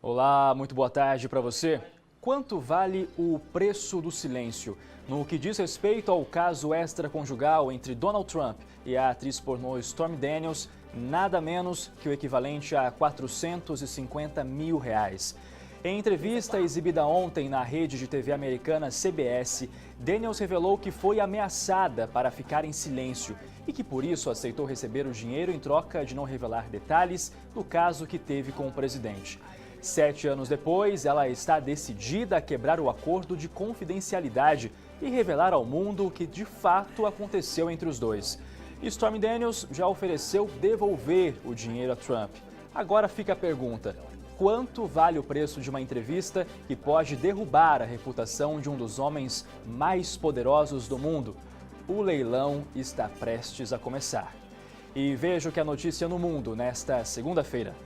Olá, muito boa tarde para você. Quanto vale o preço do silêncio? No que diz respeito ao caso extraconjugal entre Donald Trump e a atriz pornô Stormy Daniels, nada menos que o equivalente a R$450 mil. Em entrevista exibida ontem na rede de TV americana CBS, Daniels revelou que foi ameaçada para ficar em silêncio e que por isso aceitou receber o dinheiro em troca de não revelar detalhes do caso que teve com o presidente. 7 anos depois, ela está decidida a quebrar o acordo de confidencialidade e revelar ao mundo o que de fato aconteceu entre os dois. Stormy Daniels já ofereceu devolver o dinheiro a Trump. Agora fica a pergunta: quanto vale o preço de uma entrevista que pode derrubar a reputação de um dos homens mais poderosos do mundo? O leilão está prestes a começar. E veja o que é notícia no mundo nesta segunda-feira.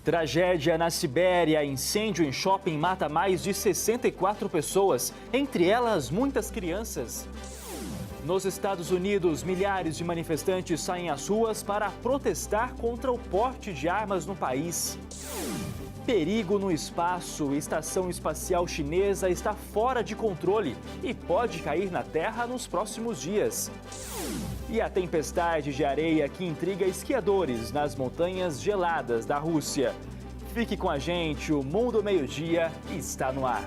Tragédia na Sibéria. Incêndio em shopping mata mais de 64 pessoas, entre elas muitas crianças. Nos Estados Unidos, milhares de manifestantes saem às ruas para protestar contra o porte de armas no país. Perigo no espaço. Estação espacial chinesa está fora de controle e pode cair na Terra nos próximos dias. E a tempestade de areia que intriga esquiadores nas montanhas geladas da Rússia. Fique com a gente, o Mundo Meio-Dia está no ar.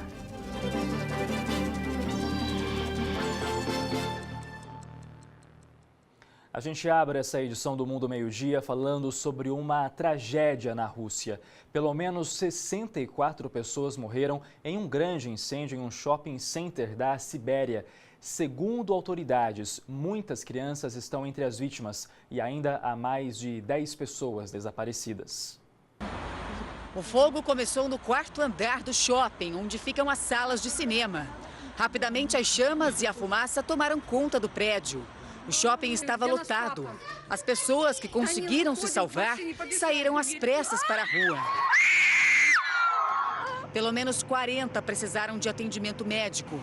A gente abre essa edição do Mundo Meio-Dia falando sobre uma tragédia na Rússia. Pelo menos 64 pessoas morreram em um grande incêndio em um shopping center da Sibéria. Segundo autoridades, muitas crianças estão entre as vítimas e ainda há mais de 10 pessoas desaparecidas. O fogo começou no quarto andar do shopping, onde ficam as salas de cinema. Rapidamente, as chamas e a fumaça tomaram conta do prédio. O shopping estava lotado. As pessoas que conseguiram se salvar saíram às pressas para a rua. Pelo menos 40 precisaram de atendimento médico.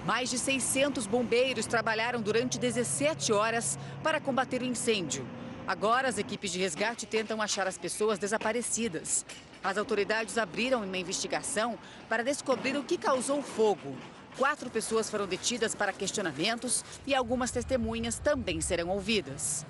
Mais de 600 bombeiros trabalharam durante 17 horas para combater o incêndio. Agora, as equipes de resgate tentam achar as pessoas desaparecidas. As autoridades abriram uma investigação para descobrir o que causou o fogo. 4 pessoas foram detidas para questionamentos e algumas testemunhas também serão ouvidas.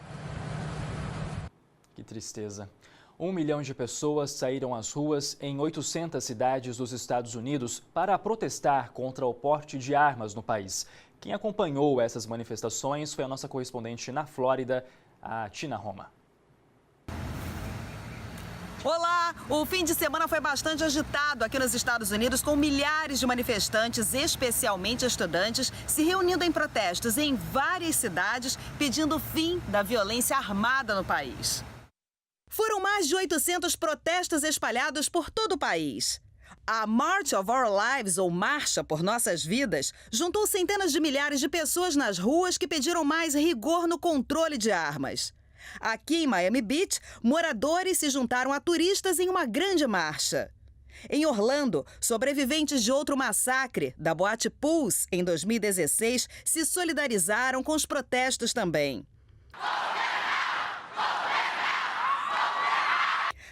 Que tristeza. 1 milhão de pessoas saíram às ruas em 800 cidades dos Estados Unidos para protestar contra o porte de armas no país. Quem acompanhou essas manifestações foi a nossa correspondente na Flórida, a Tina Roma. Olá! O fim de semana foi bastante agitado aqui nos Estados Unidos, com milhares de manifestantes, especialmente estudantes, se reunindo em protestos em várias cidades, pedindo o fim da violência armada no país. Foram mais de 800 protestos espalhados por todo o país. A March of Our Lives, ou Marcha por Nossas Vidas, juntou centenas de milhares de pessoas nas ruas que pediram mais rigor no controle de armas. Aqui em Miami Beach, moradores se juntaram a turistas em uma grande marcha. Em Orlando, sobreviventes de outro massacre, da boate Pulse, em 2016, se solidarizaram com os protestos também.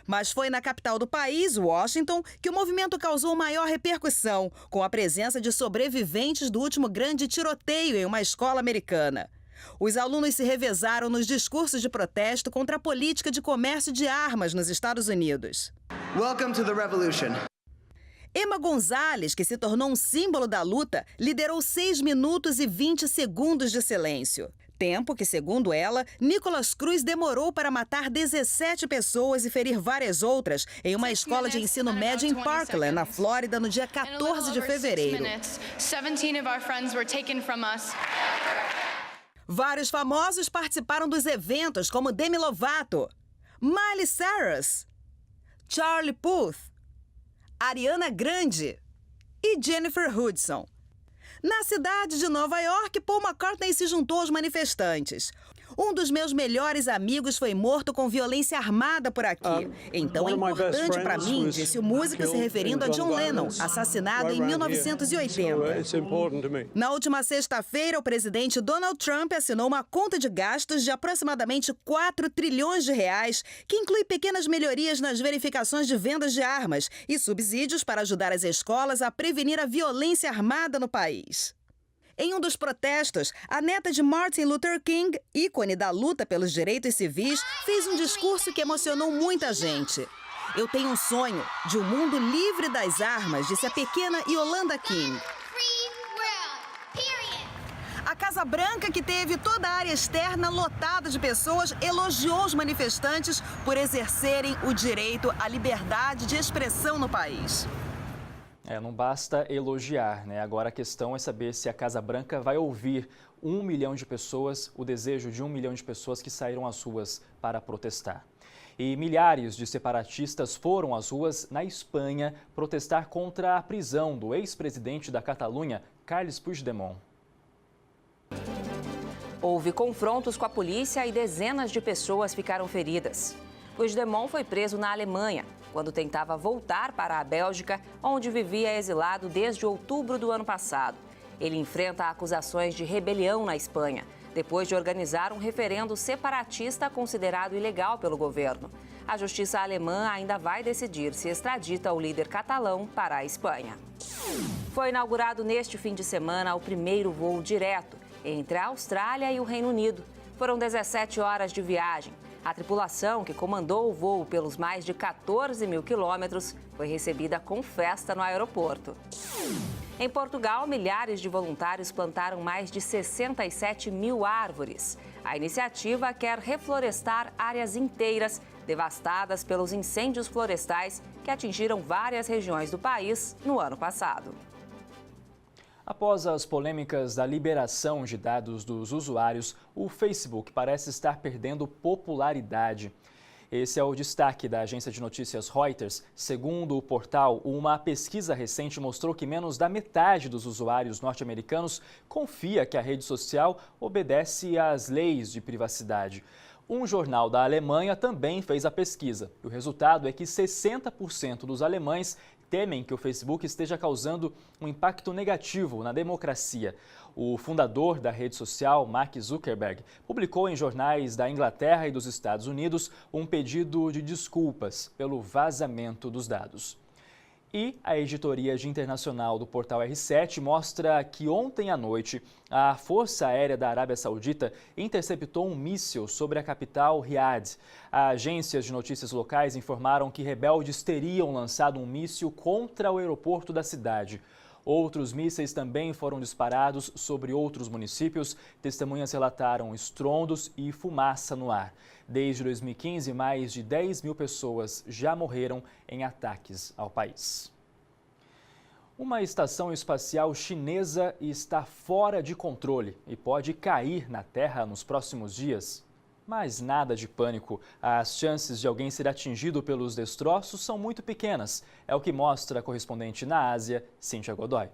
Mas foi na capital do país, Washington, que o movimento causou maior repercussão, com a presença de sobreviventes do último grande tiroteio em uma escola americana. Os alunos se revezaram nos discursos de protesto contra a política de comércio de armas nos Estados Unidos. Welcome to the revolution. Emma Gonzalez, que se tornou um símbolo da luta, liderou 6 minutos e 20 segundos de silêncio. Tempo que, segundo ela, Nicholas Cruz demorou para matar 17 pessoas e ferir várias outras em uma escola de ensino médio em Parkland, na Flórida, no dia 14 de fevereiro. Vários famosos participaram dos eventos, como Demi Lovato, Miley Cyrus, Charlie Puth, Ariana Grande e Jennifer Hudson. Na cidade de Nova York, Paul McCartney se juntou aos manifestantes. Um dos meus melhores amigos foi morto com violência armada por aqui. Então é importante para mim, disse o músico se referindo a John Lennon, assassinado em 1980. Na última sexta-feira, o presidente Donald Trump assinou uma conta de gastos de aproximadamente 4 trilhões de reais, que inclui pequenas melhorias nas verificações de vendas de armas e subsídios para ajudar as escolas a prevenir a violência armada no país. Em um dos protestos, a neta de Martin Luther King, ícone da luta pelos direitos civis, fez um discurso que emocionou muita gente. Eu tenho um sonho de um mundo livre das armas, disse a pequena Yolanda King. A Casa Branca, que teve toda a área externa lotada de pessoas, elogiou os manifestantes por exercerem o direito à liberdade de expressão no país. Não basta elogiar, né? Agora a questão é saber se a Casa Branca vai ouvir 1 milhão de pessoas, o desejo de 1 milhão de pessoas que saíram às ruas para protestar. E milhares de separatistas foram às ruas na Espanha protestar contra a prisão do ex-presidente da Catalunha, Carles Puigdemont. Houve confrontos com a polícia e dezenas de pessoas ficaram feridas. Puigdemont foi preso na Alemanha, quando tentava voltar para a Bélgica, onde vivia exilado desde outubro do ano passado. Ele enfrenta acusações de rebelião na Espanha, depois de organizar um referendo separatista considerado ilegal pelo governo. A justiça alemã ainda vai decidir se extradita o líder catalão para a Espanha. Foi inaugurado neste fim de semana o primeiro voo direto entre a Austrália e o Reino Unido. Foram 17 horas de viagem. A tripulação, que comandou o voo pelos mais de 14 mil quilômetros, foi recebida com festa no aeroporto. Em Portugal, milhares de voluntários plantaram mais de 67 mil árvores. A iniciativa quer reflorestar áreas inteiras devastadas pelos incêndios florestais que atingiram várias regiões do país no ano passado. Após as polêmicas da liberação de dados dos usuários, o Facebook parece estar perdendo popularidade. Esse é o destaque da agência de notícias Reuters. Segundo o portal, uma pesquisa recente mostrou que menos da metade dos usuários norte-americanos confia que a rede social obedece às leis de privacidade. Um jornal da Alemanha também fez a pesquisa. O resultado é que 60% dos alemães temem que o Facebook esteja causando um impacto negativo na democracia. O fundador da rede social, Mark Zuckerberg, publicou em jornais da Inglaterra e dos Estados Unidos um pedido de desculpas pelo vazamento dos dados. E a editoria de internacional do portal R7 mostra que ontem à noite a Força Aérea da Arábia Saudita interceptou um míssil sobre a capital Riad. Agências de notícias locais informaram que rebeldes teriam lançado um míssil contra o aeroporto da cidade. Outros mísseis também foram disparados sobre outros municípios. Testemunhas relataram estrondos e fumaça no ar. Desde 2015, mais de 10 mil pessoas já morreram em ataques ao país. Uma estação espacial chinesa está fora de controle e pode cair na Terra nos próximos dias. Mas nada de pânico. As chances de alguém ser atingido pelos destroços são muito pequenas. É o que mostra a correspondente na Ásia, Cíntia Godoy.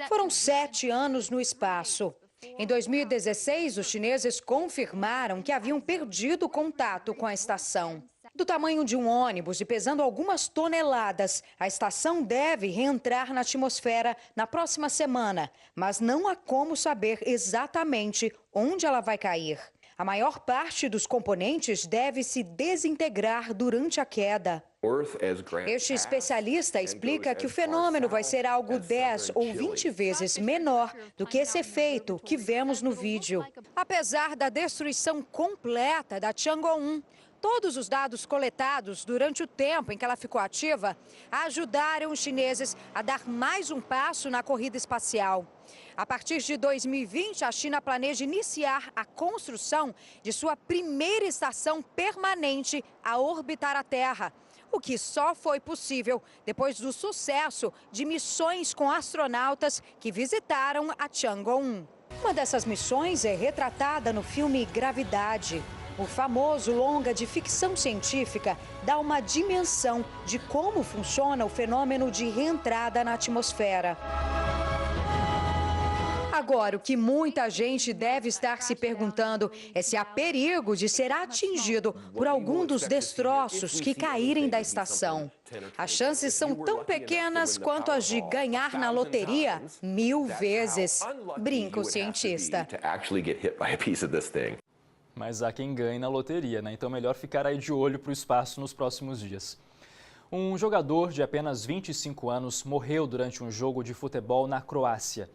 Foram 7 anos no espaço. Em 2016, os chineses confirmaram que haviam perdido contato com a estação. Do tamanho de um ônibus e pesando algumas toneladas, a estação deve reentrar na atmosfera na próxima semana, mas não há como saber exatamente onde ela vai cair. A maior parte dos componentes deve se desintegrar durante a queda. Este especialista explica que o fenômeno vai ser algo 10 ou 20 vezes menor do que esse efeito que vemos no vídeo. Apesar da destruição completa da Tiangong-1, todos os dados coletados durante o tempo em que ela ficou ativa ajudaram os chineses a dar mais um passo na corrida espacial. A partir de 2020, a China planeja iniciar a construção de sua primeira estação permanente a orbitar a Terra, o que só foi possível depois do sucesso de missões com astronautas que visitaram a Tiangong-1. Uma dessas missões é retratada no filme Gravidade. O famoso longa de ficção científica dá uma dimensão de como funciona o fenômeno de reentrada na atmosfera. Agora, o que muita gente deve estar se perguntando é se há perigo de ser atingido por algum dos destroços que caírem da estação. As chances são tão pequenas quanto as de ganhar na loteria 1000 vezes, brinca o cientista. Mas há quem ganhe na loteria, né? Então melhor ficar aí de olho para o espaço nos próximos dias. Um jogador de apenas 25 anos morreu durante um jogo de futebol na Croácia.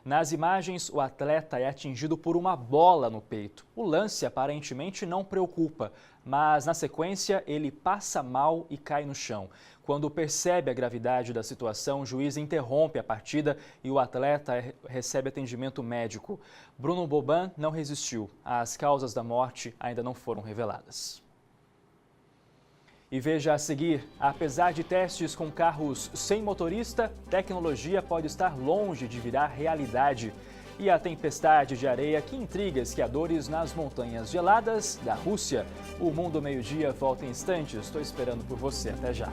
Nas imagens, o atleta é atingido por uma bola no peito. O lance aparentemente não preocupa, mas na sequência ele passa mal e cai no chão. Quando percebe a gravidade da situação, o juiz interrompe a partida e o atleta recebe atendimento médico. Bruno Boban não resistiu. As causas da morte ainda não foram reveladas. E veja a seguir, apesar de testes com carros sem motorista, tecnologia pode estar longe de virar realidade. E a tempestade de areia que intriga esquiadores nas montanhas geladas da Rússia. O Mundo Meio-Dia volta em instantes. Estou esperando por você. Até já.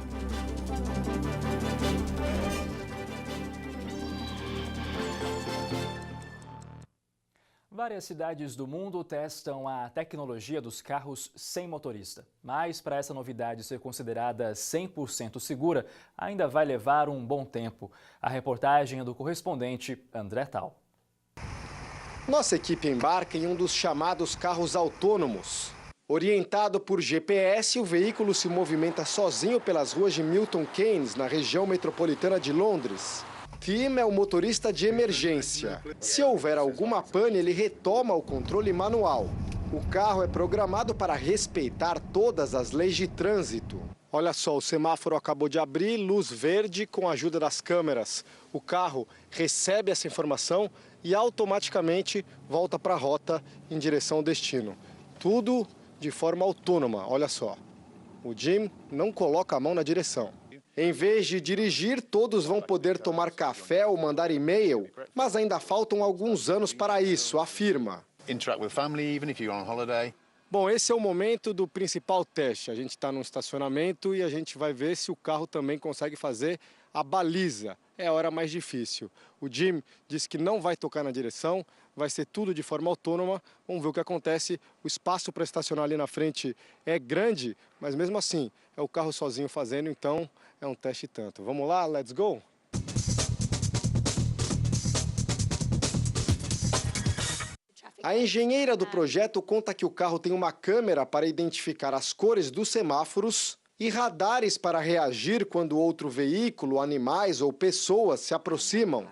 Várias cidades do mundo testam a tecnologia dos carros sem motorista. Mas para essa novidade ser considerada 100% segura, ainda vai levar um bom tempo. A reportagem é do correspondente André Tal. Nossa equipe embarca em um dos chamados carros autônomos. Orientado por GPS, o veículo se movimenta sozinho pelas ruas de Milton Keynes, na região metropolitana de Londres. Tim é o motorista de emergência. Se houver alguma pane, ele retoma o controle manual. O carro é programado para respeitar todas as leis de trânsito. Olha só, o semáforo acabou de abrir, luz verde com a ajuda das câmeras. O carro recebe essa informação e automaticamente volta para a rota em direção ao destino. Tudo de forma autônoma, olha só. O Jim não coloca a mão na direção. Em vez de dirigir, todos vão poder tomar café ou mandar e-mail, mas ainda faltam alguns anos para isso, afirma. Bom, esse é o momento do principal teste. A gente está num estacionamento e a gente vai ver se o carro também consegue fazer a baliza. É a hora mais difícil. O Jim disse que não vai tocar na direção, vai ser tudo de forma autônoma. Vamos ver o que acontece. O espaço para estacionar ali na frente é grande, mas mesmo assim é o carro sozinho fazendo, então é um teste tanto. Vamos lá, let's go! A engenheira do projeto conta que o carro tem uma câmera para identificar as cores dos semáforos e radares para reagir quando outro veículo, animais ou pessoas se aproximam.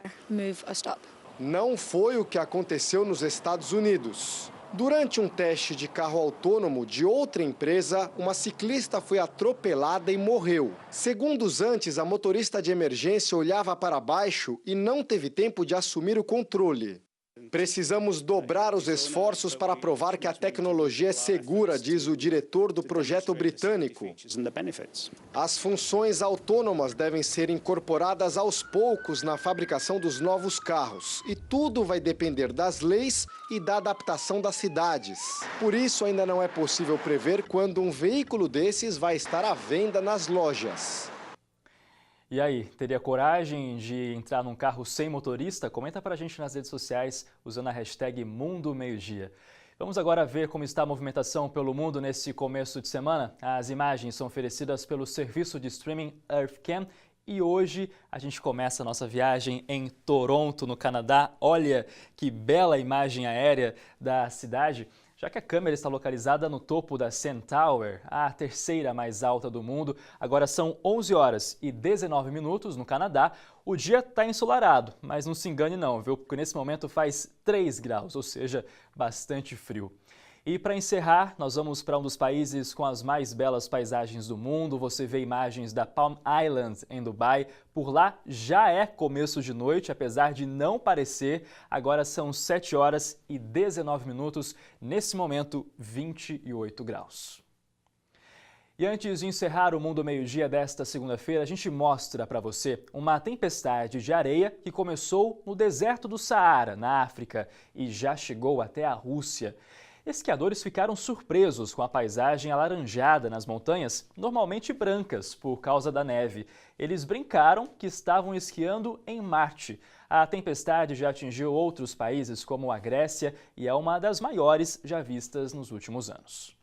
Não foi o que aconteceu nos Estados Unidos. Durante um teste de carro autônomo de outra empresa, uma ciclista foi atropelada e morreu. Segundos antes, a motorista de emergência olhava para baixo e não teve tempo de assumir o controle. Precisamos dobrar os esforços para provar que a tecnologia é segura, diz o diretor do projeto britânico. As funções autônomas devem ser incorporadas aos poucos na fabricação dos novos carros. E tudo vai depender das leis e da adaptação das cidades. Por isso, ainda não é possível prever quando um veículo desses vai estar à venda nas lojas. E aí, teria coragem de entrar num carro sem motorista? Comenta pra gente nas redes sociais usando a hashtag Mundo Meio-Dia. Vamos agora ver como está a movimentação pelo mundo nesse começo de semana. As imagens são oferecidas pelo serviço de streaming EarthCam e hoje a gente começa a nossa viagem em Toronto, no Canadá. Olha que bela imagem aérea da cidade. Já que a câmera está localizada no topo da CN Tower, a terceira mais alta do mundo. Agora são 11 horas e 19 minutos no Canadá. O dia está ensolarado, mas não se engane não, viu? Porque nesse momento faz 3 graus, ou seja, bastante frio. E para encerrar, nós vamos para um dos países com as mais belas paisagens do mundo. Você vê imagens da Palm Island, em Dubai. Por lá já é começo de noite, apesar de não parecer. Agora são 7 horas e 19 minutos. Nesse momento, 28 graus. E antes de encerrar o Mundo Meio-Dia desta segunda-feira, a gente mostra para você uma tempestade de areia que começou no deserto do Saara, na África, e já chegou até a Rússia. Esquiadores ficaram surpresos com a paisagem alaranjada nas montanhas, normalmente brancas por causa da neve. Eles brincaram que estavam esquiando em Marte. A tempestade já atingiu outros países como a Grécia e é uma das maiores já vistas nos últimos anos.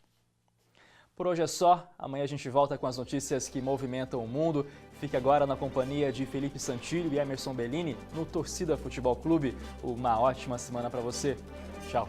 Por hoje é só. Amanhã a gente volta com as notícias que movimentam o mundo. Fique agora na companhia de Felipe Santillo e Emerson Bellini no Torcida Futebol Clube. Uma ótima semana para você. Tchau.